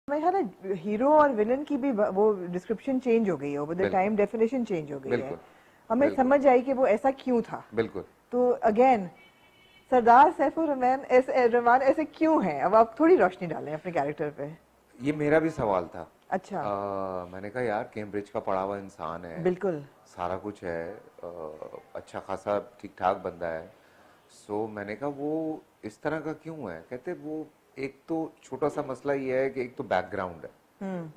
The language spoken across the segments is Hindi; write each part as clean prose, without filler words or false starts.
मेरे ख्याल है हीरो और विलन की भी वो डिस्क्रिप्शन चेंज हो गई है, over the time definition change हो गई है, हमें समझ आई कि वो ऐसा क्यों था। बिल्कुल। तो अगेन सरदार सैफुर रहमान ऐसे क्यों हैं? अब आप थोड़ी रोशनी डालें अपने कैरेक्टर पे। ये मेरा भी सवाल था। अच्छा। मैंने कहा यार कैम्ब्रिज का पढ़ा हुआ इंसान है, बिल्कुल। सारा कुछ है, अच्छा खासा ठीक ठाक बंदा है। सो मैंने कहा वो इस तरह का क्यों है? कहते वो एक तो छोटा सा मसला ये है कि एक तो बैकग्राउंड है,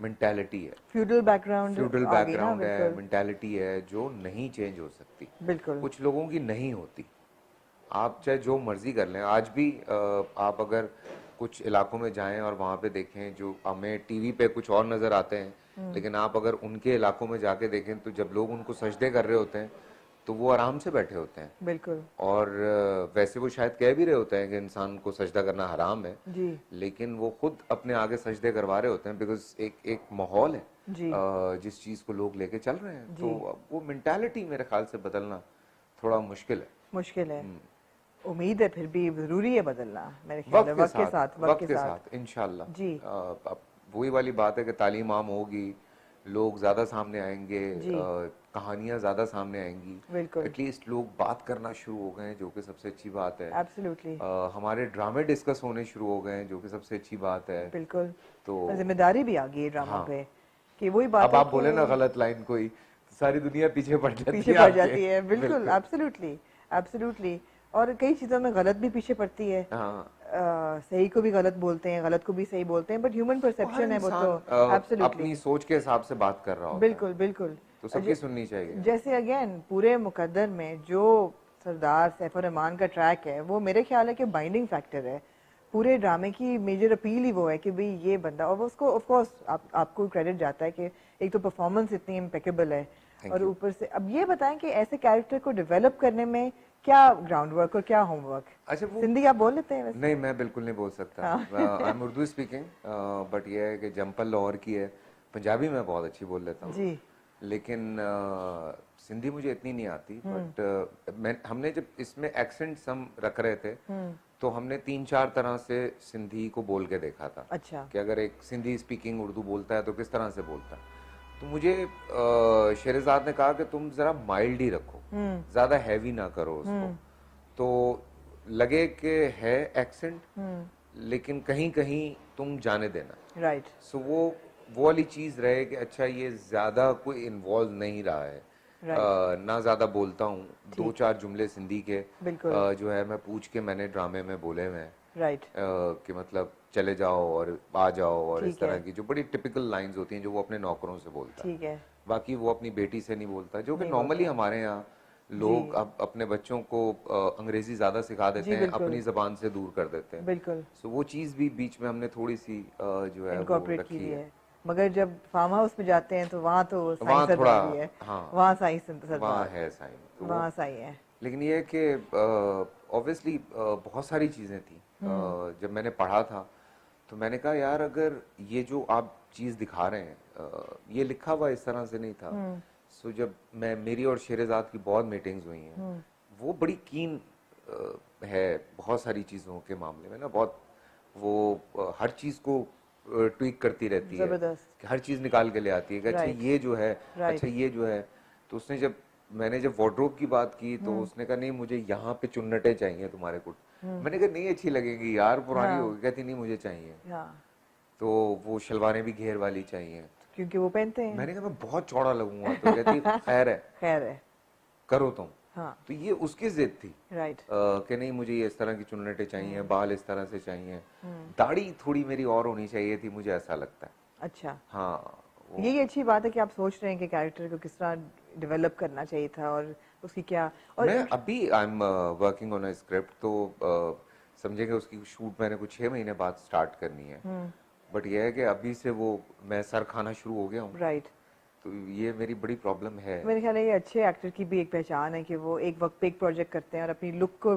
मेंटालिटी है, फ्यूडल बैकग्राउंड फ्यूडल आ गई ना। बैकग्राउंड है, बिल्कुल मेंटालिटी है जो नहीं चेंज हो सकती। बिल्कुल। कुछ लोगों की नहीं होती, आप चाहे जो मर्जी कर लें। आज भी आप अगर कुछ इलाकों में जाएं और वहाँ पे देखें, जो हमें टीवी पे कुछ और नज़र आते हैं, लेकिन आप अगर उनके इलाकों में जाके देखें तो जब लोग उनको सजदे कर रहे होते हैं तो वो आराम से बैठे होते हैं। बिल्कुल। और वैसे वो शायद कह भी रहे होते हैं कि इंसान को सजदा करना हराम है, जी। लेकिन वो खुद अपने आगे सजदे करवा रहे होते हैं, बिकॉज एक माहौल है जी। जिस चीज़ को लोग लेके चल रहे हैं। जी। तो अब वो मेंटालिटी मेरे ख्याल से बदलना थोड़ा मुश्किल है। मुश्किल है। उम्मीद है फिर भी जरूरी है बदलना, मेरे ख्याल है वक्त के साथ इंशाल्लाह। जी। अब वही वाली बात है कि तालीम आम होगी, लोग ज्यादा सामने आएंगे, कहानियां ज्यादा सामने आएंगी, बिल्कुल। एटलीस्ट लोग बात करना शुरू हो गए हैं, जो कि सबसे अच्छी बात है। एब्सोल्युटली। हमारे ड्रामे डिस्कस होने शुरू हो गए हैं, जो कि सबसे अच्छी बात है। बिल्कुल। तो जिम्मेदारी भी आ गई है ड्रामा हाँ, पे कि वही बात अब है आप कि बोले ना गलत लाइन कोई, तो सारी दुनिया पीछे पड़ जाती पीछे है पड़ आपके। जाती है। बिल्कुल एब्सोल्युटली एब्सोल्युटली। और कई चीज़ों में गलत भी पीछे पड़ती है। हाँ, सही को भी गलत बोलते हैं, गलत को भी सही बोलते हैं, बट ह्यूमन हर परसेप्शन है वो तो। इंसान एब्सोल्युटली। अपनी सोच के हिसाब से बात कर रहा होता है, बिल्कुल बिल्कुल। तो सबकी सुननी चाहिए। जैसे अगेन पूरे मुकद्दर में जो सरदार सैफुर रहमान का ट्रैक है वो मेरे ख्याल है कि बाइंडिंग फैक्टर है। पूरे ड्रामे की मेजर अपील ही वो है कि भाई ये बंदा, और उसको ऑफ कोर्स आपको क्रेडिट जाता है कि एक तो परफॉर्मेंस इतनी इम्पेकेबल है, और ऊपर से अब ये बताएं कि ऐसे कैरेक्टर को डेवलप करने में क्या ग्राउंड वर्क और क्या होमवर्क। अच्छा, वो सिंधी आप बोल लेते हैं वैसे? नहीं, मैं बिल्कुल नहीं बोल सकता। I am Urdu speaking, but ये है कि जंपल लाहौर की है, पंजाबी मैं बहुत अच्छी बोल लेता हूँ जी। लेकिन सिंधी मुझे इतनी नहीं आती। बट हमने जब इसमें एक्सेंट्स हम रख रहे थे तो हमने 3-4 तरह से सिंधी को बोल के देखा था। अच्छा। कि अगर एक सिंधी स्पीकिंग उर्दू बोलता है तो किस तरह से बोलता है। तो मुझे शेरजाद ने कहा कि तुम जरा माइल्ड ही रखो, ज्यादा हैवी ना करो उसको, तो लगे कि है एक्सेंट लेकिन कहीं कहीं तुम जाने देना। राइट। सो वो वाली चीज रहे कि अच्छा ये ज्यादा कोई इन्वॉल्व नहीं रहा है। ना ज्यादा बोलता हूँ, 2-4 जुमले सिंधी के जो है मैं पूछ के मैंने ड्रामे में बोले हुए हैं। राइट। कि मतलब चले जाओ और आ जाओ और इस तरह की जो बड़ी टिपिकल लाइंस होती हैं जो वो अपने नौकरों से बोलता है। ठीक है। बाकी वो अपनी बेटी से नहीं बोलता, जो कि नहीं नॉर्मली बोलता। हमारे यहाँ लोग अब अपने बच्चों को अंग्रेजी ज्यादा सिखा देते जी हैं, बिल्कुल। अपनी जबान से दूर कर देते हैं। बिल्कुल। सो वो चीज भी बीच में हमने थोड़ी सी जो है वो इनकॉर्पोरेट की रखी हुई है। है। मगर जब फार्म हाउस में जाते हैं तो वहाँ तो साईं वहाँ थोड़ा, सरदार ही है। हाँ, वहाँ साईं वहाँ सरदार, है साइन, तो वहाँ साईं है। लेकिन ये है कि ऑब्वियसली बहुत सारी चीजें थी। जब मैंने पढ़ा था तो मैंने कहा यार अगर ये जो आप चीज दिखा रहे हैं ये लिखा हुआ इस तरह से नहीं था। सो जब मेरी और शेरजाद की बहुत मीटिंग्स हुई हैं, वो बड़ी कीन है बहुत सारी चीजों के मामले में ना, बहुत वो हर चीज को ट्वीक करती रहती है, कि हर चीज निकाल के ले आती है कि अच्छा ये जो है, अच्छा ये जो है। तो उसने मैंने जब वार्डरोब की बात की तो उसने कहा नहीं मुझे यहाँ पे चुन्नटें चाहिए तुम्हारे कुट। मैंने कहा नहीं अच्छी लगेंगी यार, पुरानी होगी। कहती नहीं मुझे चाहिए। तो वो शलवारें भी घेर वाली चाहिए क्योंकि वो पहनते हैं। मैंने कहा मैं बहुत चौड़ा लगूंगा, तो कहती खैर है, खैर है, करो तुम। हाँ। तो ये उसकी जिद थी। राइट। कि नहीं मुझे ये इस तरह की चुन्नटें चाहिए, बाल इस तरह से चाहिए, दाढ़ी थोड़ी मेरी और होनी चाहिए थी, मुझे ऐसा लगता है। अच्छा। हाँ, यही अच्छी बात है कि आप सोच रहे हैं कि कैरेक्टर को किस तरह डेवलप करना चाहिए था और उसकी क्या। और मैं अभी I am working on a script, तो समझेंगे उसकी शूट मैंने कुछ 6 महीने बाद स्टार्ट करनी है। बट यह है कि अभी से वो मैं सर खाना शुरू हो गया हूँ। राइट। तो ये मेरी बड़ी प्रॉब्लम है। मेरे ख्याल है ये अच्छे एक्टर की भी एक पहचान है कि वो एक वक्त पे एक प्रोजेक्ट करते हैं और अपनी लुक को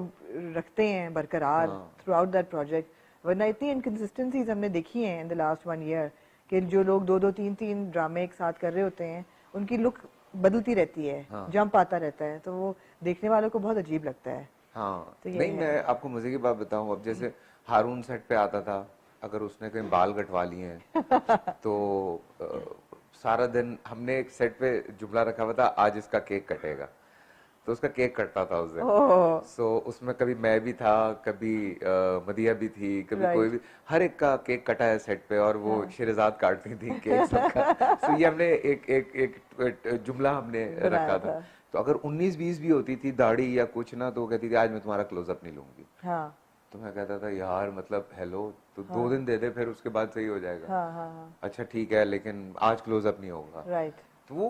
रखते हैं बरकरार थ्रू आउट दैट प्रोजेक्ट। वरना इतनी इनकन्सिस्टेंसीज हमने देखी हैं इन द लास्ट 1 ईयर कि जो लोग 2-2, 3-3 ड्रामे एक साथ कर रहे होते हैं उनकी लुक बदलती रहती है, जंप आता रहता है, तो वो देखने वालों को बहुत अजीब लगता है। हाँ, तो नहीं मैं आपको मजे की बात बताऊं, अब जैसे हारून सेट पे आता था, अगर उसने कहीं बाल कटवा लिए हैं तो सारा दिन हमने एक सेट पे जुमला रखा हुआ था, आज इसका केक कटेगा, तो उसका केक कटता था उस दिन। ओह सो उसमें कभी मैं भी था, कभी मदिया भी थी, कभी कोई राइट भी, हर एक का केक कटा है सेट पे, और वो शेरजाद काटती थी केक सबका। सो ये हमने एक जुमला हमने बनाया रखा था। था। तो अगर 19-20 भी होती थी दाढ़ी या कुछ ना, तो वो कहती थी आज मैं तुम्हारा क्लोजअप नहीं लूंगी। हाँ तो मैं कहता था यार मतलब हेलो, तो हाँ 2 दिन दे दे, फिर उसके बाद सही हो जाएगा। हाँ हाँ हाँ अच्छा ठीक है, लेकिन आज क्लोजअप नहीं होगा। राइट तो वो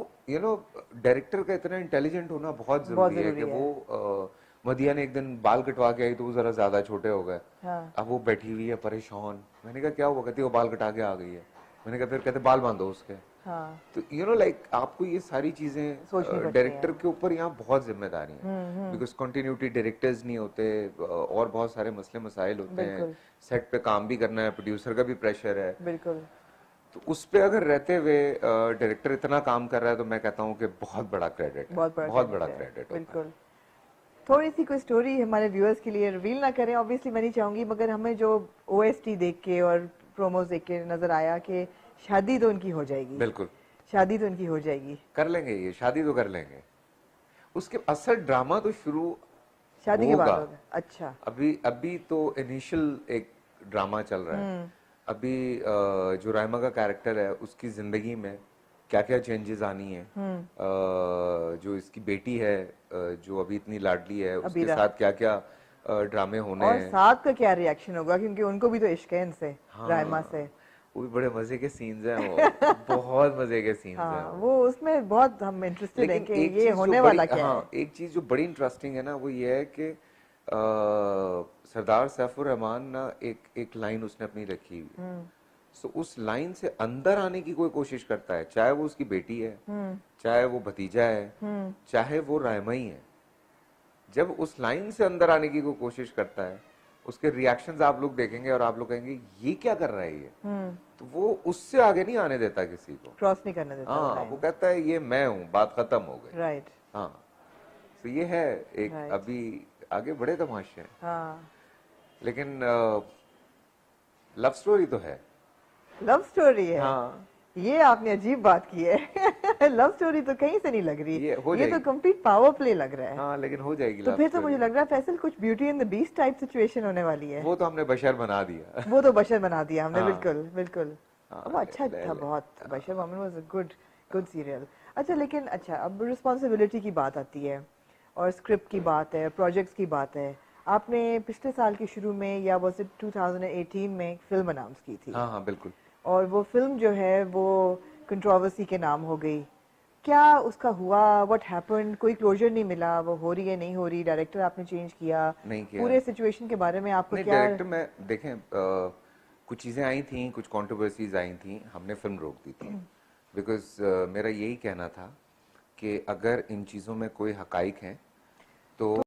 डायरेक्टर का इतना इंटेलिजेंट होना बहुत बहुत जरूरी है कि जरूरी है। वो मदिया ने एक दिन बाल कटवा के आई तो वो जरा ज्यादा छोटे हो गए। हाँ अब वो बैठी हुई है परेशान, मैंने कहा क्या हुआ, कहती वो बाल कटा के आ गई है। मैंने कहा फिर, कहते बाल बांधो उसके। हाँ तो लाइक आपको ये सारी चीजें सोचनी पड़ती डायरेक्टर हैं। के ऊपर यहाँ बहुत जिम्मेदारी है, बिकॉज कंटिन्यूटी डायरेक्टर्स नहीं होते, और बहुत सारे मसले मसाइल होते हैं, बिल्कुल सेट पे काम भी करना है, प्रोड्यूसर का भी प्रेशर है। बिल्कुल तो उस पे अगर रहते हुए डायरेक्टर इतना काम कर रहा है, तो मैं कहता हूँ कि बहुत बड़ा क्रेडिट है, बहुत बड़ा बहुत credit बड़ा है, क्रेडिट होता है। बिल्कुल। थोड़ी सी कोई स्टोरी हमारे व्यूअर्स के लिए रिवील ना करें, ऑब्वियसली मैं नहीं चाहूंगी, मगर हमें जो ओएसटी देख के और प्रोमोज देख के नजर आया कि शादी तो उनकी हो जाएगी, बिल्कुल शादी तो उनकी हो जाएगी, कर लेंगे, ये शादी तो कर लेंगे, उसके असल ड्रामा तो शुरू शादी के बाद होगा। होगा। अच्छा अभी अभी तो इनिशियल एक ड्रामा चल रहा है। अभी जो रायमा का कैरेक्टर है उसकी जिंदगी में क्या क्या चेंजेस आनी है, जो इसकी बेटी है जो अभी इतनी लाडली है, उसके अबीरा, साथ क्या क्या ड्रामे होने और हैं। साथ का क्या रिएक्शन होगा, क्योंकि उनको भी तो इश्क है इनसे, रायमा हाँ, से। वो भी बड़े मजे के सीन्स हैं, वो बहुत मजे के सीन्स हैं हाँ वो उसमें बहुत हम इंटरेस्टेड हैं लेकिन कि एक ये चीज जो होने बड़ी, वाला क्या है। हाँ एक चीज जो बड़ी इंटरेस्टिंग है ना, वो ये है कि सरदार सैफुर रहमान ना एक लाइन उसने अपनी रखी हुई, सो उस लाइन से अंदर आने की कोई कोशिश करता है, चाहे वो उसकी बेटी है, चाहे वो भतीजा है, चाहे वो रायमा ही है। जब उस लाइन से अंदर आने की कोई कोशिश करता है, उसके रिएक्शंस आप लोग देखेंगे और आप लोग कहेंगे ये क्या कर रहा है ये, तो वो उससे आगे नहीं आने देता किसी को, क्रॉस नहीं करने देता वो हाँ वो लाइन। कहता है ये मैं हूँ, बात खत्म हो गई। राइट हाँ, तो ये है एक राइट अभी आगे बड़े तमाशे हैं, हाँ। लेकिन लव स्टोरी तो है। लव स्टोरी है, हाँ ये आपने अजीब बात की है। लव स्टोरी तो कहीं से नहीं लग रही, ये हो ये तो जाएगी, कंप्लीट पावर प्ले लग रहा है। हाँ लेकिन हो जाएगी तो लव फिर तो मुझे स्टोरी। लग रहा है फैसल कुछ beauty and the beast type situation होने वाली है। वो तो हमने बशर बना दिया। वो तो बशर बना दिया हमने, हाँ बिल्कुल बिल्कुल। हाँ वो अच्छा ले था ले बहुत, Bashar Mohammad was a good good serial. अच्छा लेकिन अच्छा अब रिस्पॉन्सिबिलिटी की बात आती है, और स्क्रिप्ट की बात है, प्रोजेक्ट्स की बात है। आपने पिछले साल के शुरू में या वो 2018 में एक फिल्म अनाउंस की थी, हाँ हाँ बिल्कुल। और वो फिल्म जो है वो कंट्रोवर्सी के नाम हो गई। क्या उसका हुआ, व्हाट हैपेंड, कोई क्लोजर नहीं मिला, वो हो रही है नहीं हो रही, डायरेक्टर आपने चेंज किया, नहीं किया, पूरे सिचुएशन के बारे में आपको नहीं क्या? डायरेक्टर में देखें कुछ चीज़ें आई थी, कुछ कंट्रोवर्सीज आई थी, हमने फिल्म रोक दी थी, बिकॉज मेरा यही कहना था कि अगर इन चीज़ों में कोई हकाइक हैं तो